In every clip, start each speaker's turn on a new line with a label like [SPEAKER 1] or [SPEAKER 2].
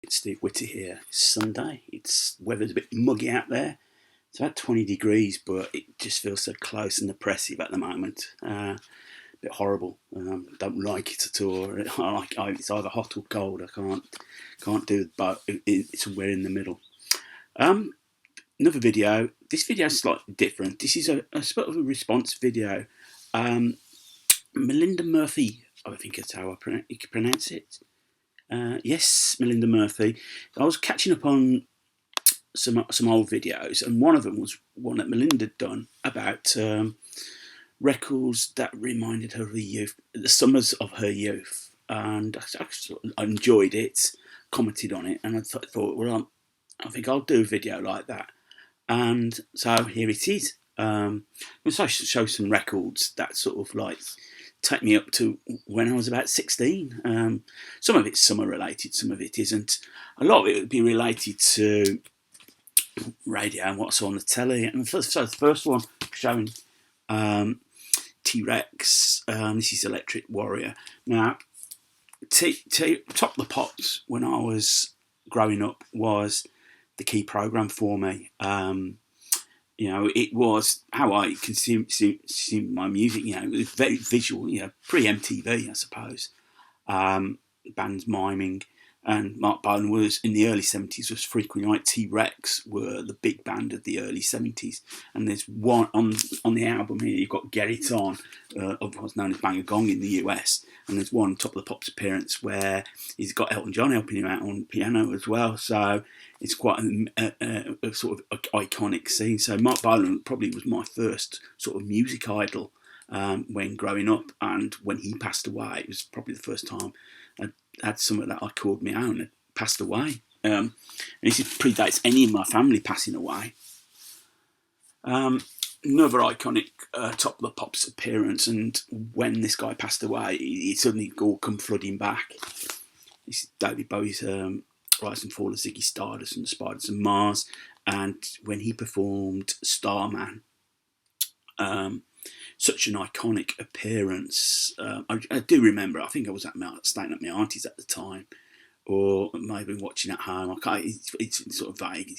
[SPEAKER 1] It's Steve Whitty here. It's Sunday. It's weather's a bit muggy out there. It's about 20 degrees, but it just feels so close and oppressive at the moment. A bit horrible. Don't like it at all. It's either hot or cold. I can't do both. It's somewhere in the middle. Um, Another video. This video is slightly different. This is a sort of a response video. Um, Melinda Murphy, I think that's how you can pronounce it. Yes, Melinda Murphy. I was catching up on some old videos, and one of them was one that Melinda had done about records that reminded her of the youth, the summers of her youth. And I enjoyed it, commented on it, and I thought, well, I think I'll do a video like that. And so here it is. I'm going to show some records that sort of like take me up to when I was about 16. Some of it's summer related, some of it isn't. A lot of it would be related to radio and what I saw on the telly. And so the first one showing T-Rex. This is Electric Warrior. Now, Top of the Pops when I was growing up was the key program for me. It was how I consumed my music. It was very visual. Pre-MTV, I suppose. Bands miming, and Mark Bolan was in the early 70s was frequently like T-Rex were the big band of the early 70s. And there's one on the album here. You've got Get It On, otherwise known as Bang a Gong in the US. And there's one Top of the Pops appearance where he's got Elton John helping him out on piano as well. So it's quite a sort of iconic scene. So Mark Bolan probably was my first sort of music idol when growing up, and when he passed away, it was probably the first time I had something that I called my own had passed away. And this predates any of my family passing away. Another iconic Top of the Pops appearance, and when this guy passed away, it suddenly all come flooding back. This is David Bowie's Rise and Fall of Ziggy Stardust and the Spiders of Mars, and when he performed Starman, such an iconic appearance. I do remember, I think I was staying at my auntie's at the time, or maybe watching at home. It's sort of vague.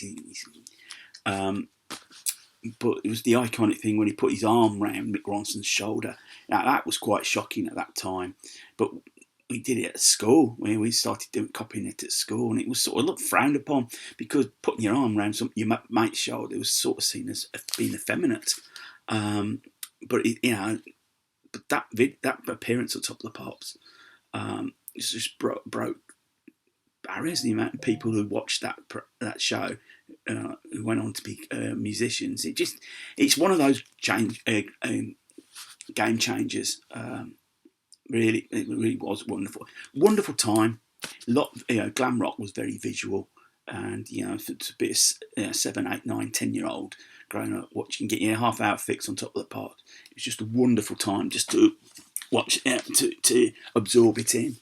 [SPEAKER 1] But it was the iconic thing when he put his arm round Mick Ronson's shoulder. Now, that was quite shocking at that time. But we did it at school. We started copying it at school, and it was sort of looked frowned upon because putting your arm around your mate's shoulder was sort of seen as being effeminate. But that appearance at Top of the Pops, it just broke barriers. The amount of people who watched that show, who went on to be musicians, it's one of those game changers. Really, it really was wonderful time. Glam rock was very visual, and to be a 7, 8, 9, 10-year-old growing up watching, getting a half-hour fix on Top of the Pops, it was just a wonderful time just to watch, to absorb it in.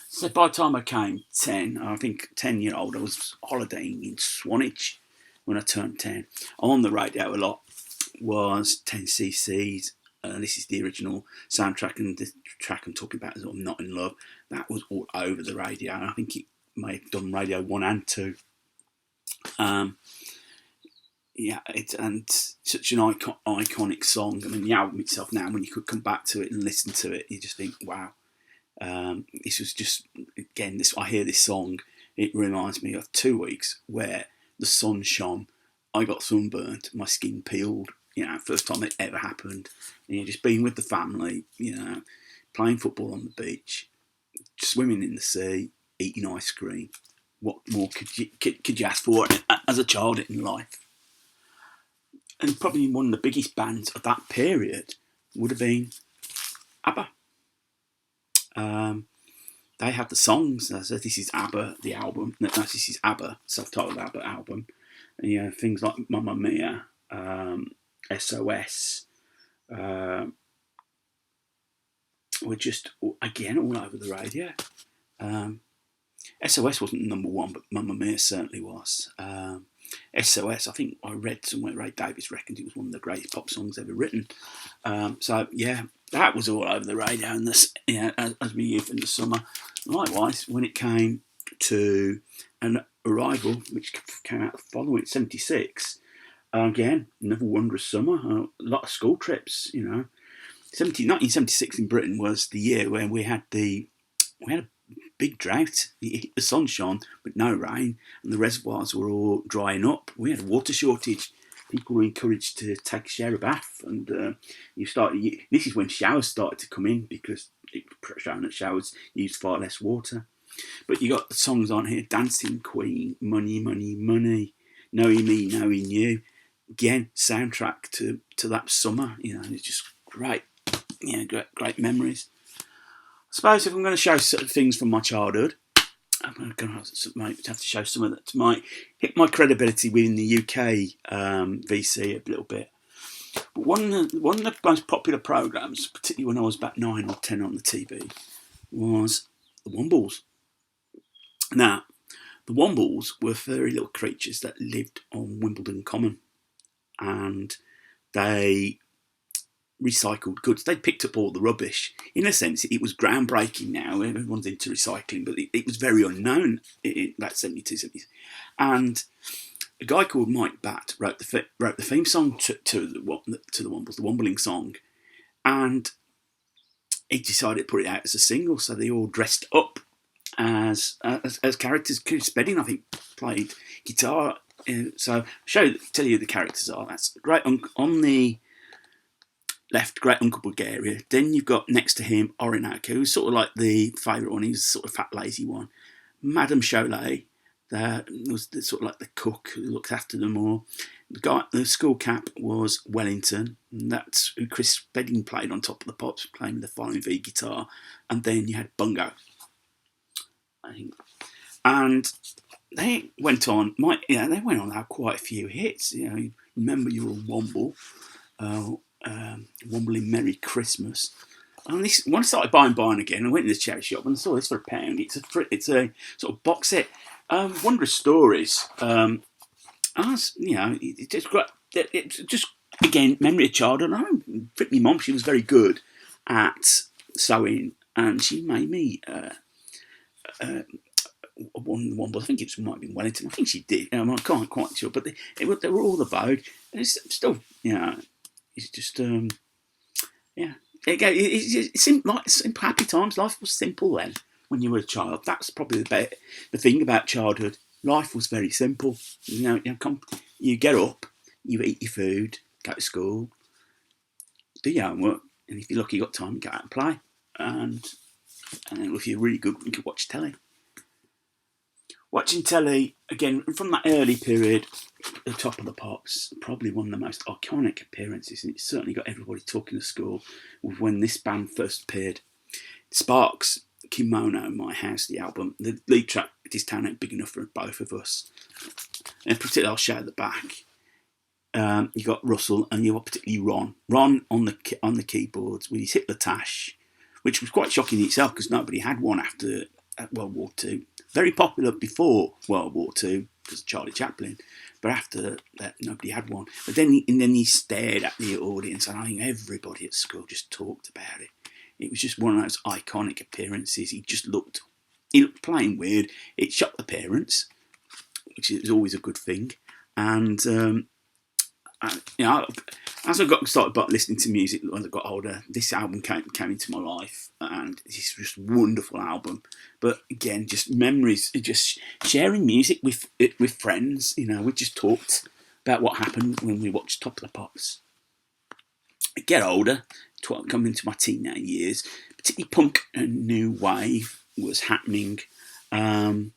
[SPEAKER 1] So by the time I came 10, I think 10-year-old, I was holidaying in Swanage when I turned 10. On the radio a lot was 10cc's. This is the original soundtrack, and the track I'm talking about is Not in Love. That was all over the radio, and I think it may have done Radio 1 and 2. It's such an iconic song. I mean, the album itself now, when you could come back to it and listen to it, you just think, wow. This was just, again, I hear this song, it reminds me of 2 weeks where the sun shone, I got sunburnt, my skin peeled, first time it ever happened. And just being with the family, playing football on the beach, swimming in the sea, eating ice cream. What more could you ask for as a child in life? And probably one of the biggest bands of that period would have been ABBA. They had the songs. So this is ABBA, the album. No, this is ABBA, self-titled ABBA album. And, things like Mamma Mia, SOS, were just, again, all over the radio. SOS wasn't number one, but Mamma Mia certainly was. SOS. I think I read somewhere Ray Davies reckons it was one of the greatest pop songs ever written. So yeah, that was all over the radio in this, as my youth in the summer. Likewise, when it came to an Arrival, which came out following '76, again another wondrous summer. A lot of school trips, 1976 in Britain was the year when we had a big drought. The sun shone, but no rain, and the reservoirs were all drying up. We had a water shortage. People were encouraged to take a shower bath, and this is when showers started to come in because showers used far less water. But you got the songs on here: Dancing Queen, Money, Money, Money, Knowing Me, Knowing You. Again, soundtrack to that summer. It's just great. Great memories. I suppose if I'm going to show sort of things from my childhood, I'm going to have to show some of that might hit my credibility within the UK VC a little bit. But one of the most popular programmes, particularly when I was about 9 or 10 on the TV, was the Wombles. Now, the Wombles were furry little creatures that lived on Wimbledon Common, and they recycled goods. They picked up all the rubbish. In a sense, it was groundbreaking now. Everyone's into recycling, but it was very unknown in about 72, 70s. And a guy called Mike Batt wrote the theme song to the Wombles, the Wombling song, and he decided to put it out as a single. So they all dressed up as characters. Chris Spedding, I think, played guitar. So I'll tell you who the characters are. That's great on the left, Great Uncle Bulgaria. Then you've got next to him Orinoco, who's sort of like the favourite one. He's sort of fat, lazy one. Madame Cholet, that was sort of like the cook who looked after them all. The school cap was Wellington, and that's who Chris Spedding played on Top of the Pops, playing with the Flying V guitar. And then you had Bungo, I think. And they went on. They went on to have quite a few hits. Remember You're a Womble. Wombling Merry Christmas. And when I started buying again, I went in the charity shop and I saw this for £1. It's a sort of box set. Wondrous Stories. It's just great. It's just again memory of childhood. I think my mum, she was very good at sewing, and she made me one. I think it might have been Wellington. I think she did. I can't quite sure, but they were all the vogue. And it's still, it's just, It's simple, happy times. Life was simple then when you were a child. That's probably the thing about childhood. Life was very simple. You get up, you eat your food, go to school, do your homework, and if you're lucky, you got time, go out and play. And then if you're really good, you can watch telly. Watching telly, again, from that early period, the Top of the Pops, probably one of the most iconic appearances, and it certainly got everybody talking to school, was when this band first appeared. Sparks, Kimono, My House, the album. The lead track, This Town Ain't Big Enough for Both of Us. And particularly, I'll show at the back. You got Russell, and you got particularly Ron. Ron on the keyboards with his Hitler Tash, which was quite shocking in itself because nobody had one after World War II. Very popular before World War II because of Charlie Chaplin, but after that nobody had one. But then he stared at the audience, and I think everybody at school just talked about it. It was just one of those iconic appearances. He looked plain weird. It shocked the parents, which is always a good thing. And as I started listening to music as I got older, this album came into my life, and it's just a wonderful album. But again, just memories, just sharing music with friends. We just talked about what happened when we watched Top of the Pops. I get older, coming into my teenage years, particularly punk and new wave was happening. Punk,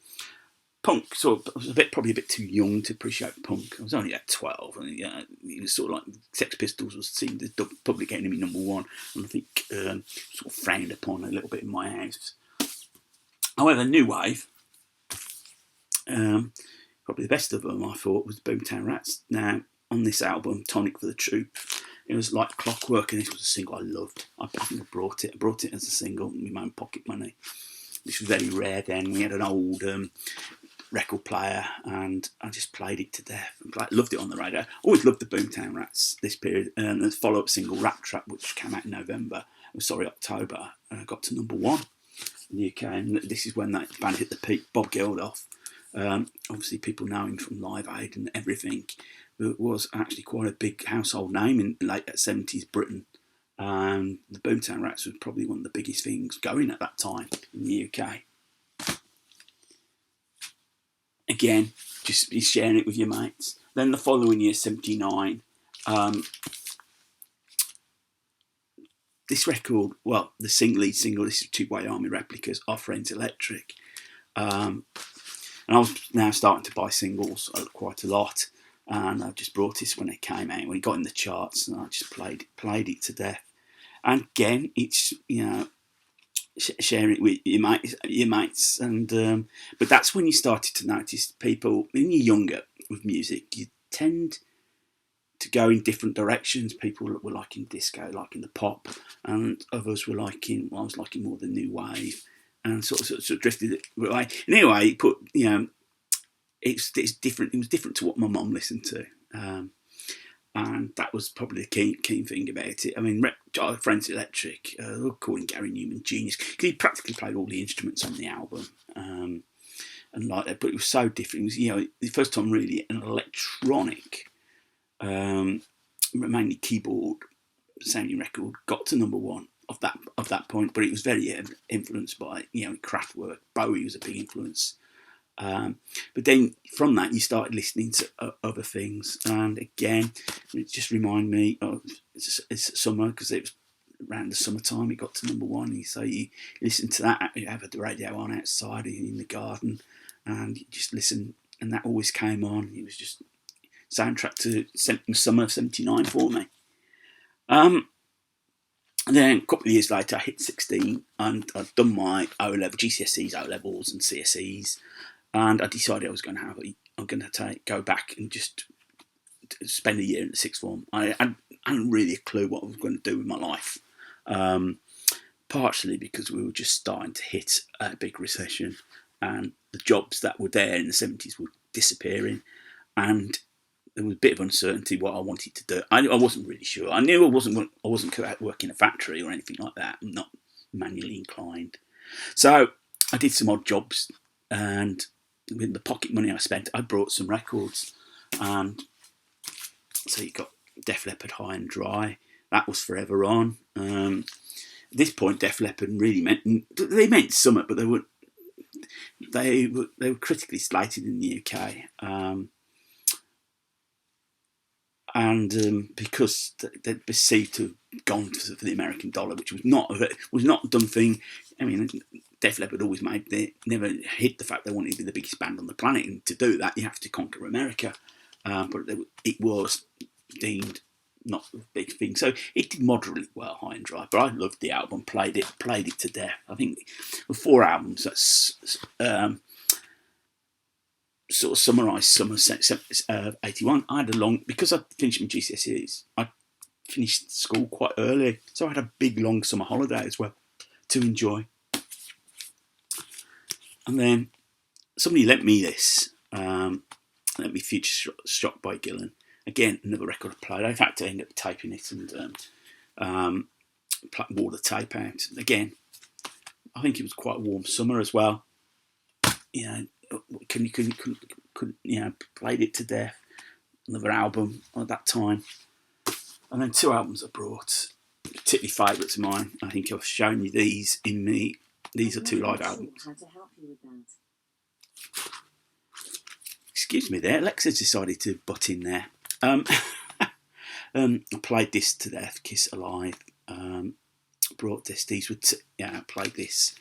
[SPEAKER 1] I was probably a bit too young to appreciate punk. I was only at 12, and it was sort of like Sex Pistols was seen as the Public Enemy #1, and I think sort of frowned upon a little bit in my house. However, new wave, probably the best of them, I thought, was Boomtown Rats. Now, on this album, Tonic for the Troop, it was like clockwork, and this was a single I loved. I think I brought it as a single with my own pocket money, which was very rare then. We had an old record player, and I just played it to death. Loved it on the radio. Always loved the Boomtown Rats this period. And the follow-up single, Rat Trap, which came out in October, got to #1 in the UK. And this is when that band hit the peak. Bob Geldof, obviously people know him from Live Aid and everything, but was actually quite a big household name in late 70s Britain. The Boomtown Rats was probably one of the biggest things going at that time in the UK. Again, just be sharing it with your mates. Then the following year, 79, this record, well, the lead single, this is Two Way Army Replicas, Our Friends Electric. And I was now starting to buy singles quite a lot. And I just brought this when it came out, when it got in the charts, and I just played it to death. And again, it's, sharing it with your mates, and but that's when you started to notice people. When you're younger with music, you tend to go in different directions. People were liking disco, liking the pop, and others were liking. Well, I was liking more the new wave, and sort of drifted away. And anyway, it's different. It was different to what my mum listened to. And that was probably the key thing about it. I mean, Our Friends Electric, calling Gary Newman genius, because he practically played all the instruments on the album, and like that. But it was so different. It was, the first time really an electronic, mainly keyboard sounding record got to #1 of that point. But it was very influenced by Kraftwerk. Bowie was a big influence. But then from that you started listening to other things, and again it just reminded me of it's summer, because it was around the summertime it got to #1, so you listen to that, you have the radio on outside in the garden and you just listen, and that always came on. It was just soundtrack to summer of 79 for me. And then a couple of years later I hit 16 and I'd done my GCSEs, O-levels and CSEs. And I decided I was going to go back and just spend a year in the sixth form. I hadn't really a clue what I was going to do with my life. Partially because we were just starting to hit a big recession, and the jobs that were there in the 70s were disappearing, and there was a bit of uncertainty what I wanted to do. I wasn't really sure. I knew I wasn't working in a factory or anything like that. I'm not manually inclined. So I did some odd jobs, and with the pocket money I spent, I brought some records. And so you got Def Leppard, High and Dry. That was forever on. At this point, Def Leppard really meant summer, but they were critically slated in the UK. Because they'd perceived to have gone for the American dollar, which was not a dumb thing. I mean, Def Leppard always never hid the fact they wanted to be the biggest band on the planet, and to do that you have to conquer America. But it was deemed not a big thing, so it did moderately well, High and Dry. But I loved the album, played it to death. I think with 4 albums, that's sort of summarised summer 81. I had because I finished my GCSEs, I finished school quite early, so I had a big long summer holiday as well to enjoy. And then somebody lent me this, lent me Future Shock by Gillan. Again, another record I played. In fact, I ended up taping it and wore the tape out. Again, I think it was quite a warm summer as well. Played it to death. Another album at that time. And then 2 albums I brought, particularly favourites of mine. I think I've shown you these these are 2 live albums.
[SPEAKER 2] How to help you with that?
[SPEAKER 1] Excuse me there, Alexa's decided to butt in there. I played this to death, Kiss Alive. Brought this, I played this.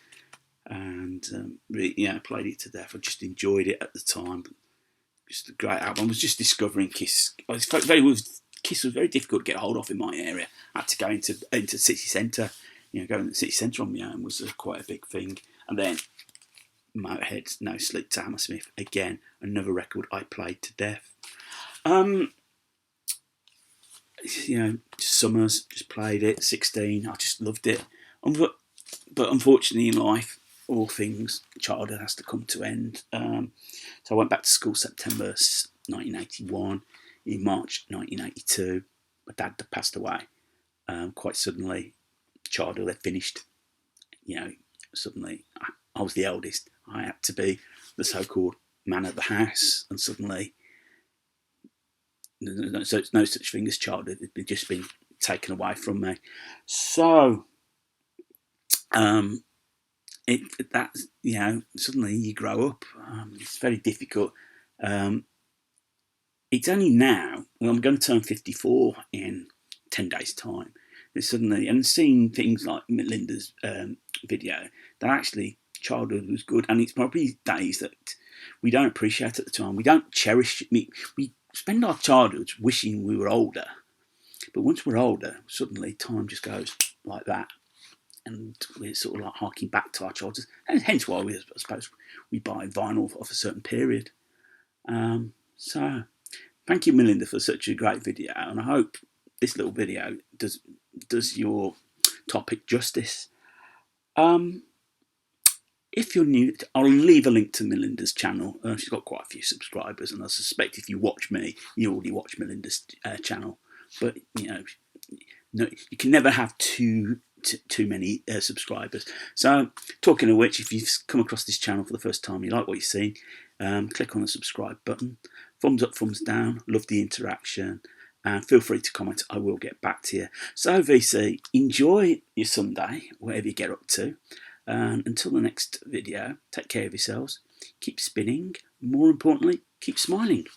[SPEAKER 1] And I played it to death. I just enjoyed it at the time. Just a great album. I was just discovering Kiss. Kiss was very difficult to get hold of in my area. I had to go into city centre. Going to the city centre on my own was quite a big thing. And then Motorhead, No Sleep to Hammersmith. Again, another record I played to death. Summers, just played it. 16, I just loved it. But unfortunately in life, all things childhood has to come to end. So I went back to school September 1981. In March 1982, my dad had passed away quite suddenly. Childhood had finished. Suddenly I was the eldest. I had to be the so-called man of the house, and suddenly no such thing as childhood. It had just been taken away from me. So suddenly you grow up. It's very difficult. It's only now, I'm going to turn 54 in 10 days' time. Suddenly, and seeing things like Melinda's video, that actually childhood was good, and it's probably days that we don't appreciate at the time. We don't cherish. We spend our childhoods wishing we were older, but once we're older, suddenly time just goes like that, and we're sort of like harking back to our childhood, and hence why I suppose we buy vinyl of a certain period. So, thank you, Melinda, for such a great video, and I hope this little video does your topic justice. If you're new, I'll leave a link to Melinda's channel. She's got quite a few subscribers, and I suspect if you watch me, you already watch Melinda's channel. But you can never have too many subscribers. So, talking of which, if you've come across this channel for the first time, you like what you see, click on the subscribe button. Thumbs up, thumbs down. Love the interaction. And feel free to comment. I will get back to you. So, VC, enjoy your Sunday, whatever you get up to. And until the next video, take care of yourselves. Keep spinning. More importantly, keep smiling.